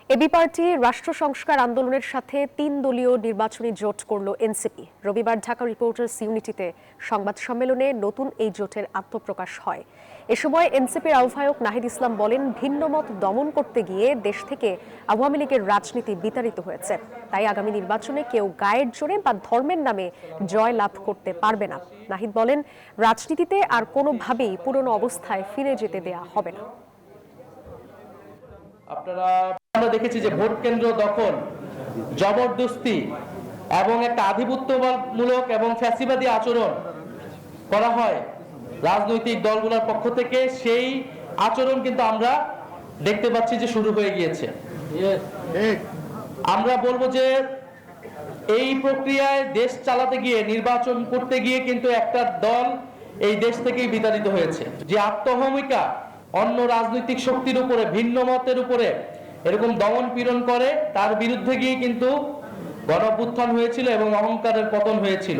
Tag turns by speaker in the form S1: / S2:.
S1: AB party রাষ্ট্র সংস্কার আন্দোলনের সাথে ৩ দলীয় নির্বাচনী জোট করল এনসিপি। রবিবার ঢাকা রিপোর্টার্স ইউনিটিতে সংবাদ সম্মেলনে নতুন এই জোটের আত্মপ্রকাশ হয়। এ সময় এনসিপির আহ্বায়ক নাহিদ ইসলাম বলেন, ভিন্নমত দমন করতে গিয়ে দেশ থেকে আওয়ামী লীগের রাজনীতি বিতাড়িত হয়েছে। তাই আগামী নির্বাচনে কেউ গায়ের জোরে বা ধর্মের নামে জয় লাভ করতে পারবে না। নাহিদ বলেন, রাজনীতিতে আর কোনোভাবেই পুরনো অবস্থায় ফিরে যেতে দেয়া হবে না।
S2: আমরা দেখেছি যে ভোট কেন্দ্র দখল, জবরদস্তি এবং একটা আধিপত্যমূলক এবং ফ্যাসিবাদী আচরণ করা হয় রাজনৈতিক দলগুলোর পক্ষ থেকে। সেই আচরণ কিন্তু আমরা দেখতে পাচ্ছি যে শুরু হয়ে গিয়েছে। আমরা বলবো যে এই প্রক্রিয়ায় দেশ চালাতে গিয়ে, নির্বাচন করতে গিয়ে কিন্তু একটা দল এই দেশ থেকেই বিতাড়িত হয়েছে। যে আত্মহমিকা অন্য রাজনৈতিক শক্তির উপরে, ভিন্ন মতের উপরে এরকম দমন পীড়ন করে, তার বিরুদ্ধে গিয়ে কিন্তু গণ অভ্যুত্থান হয়েছিল এবং অহংকারের পতন হয়েছিল।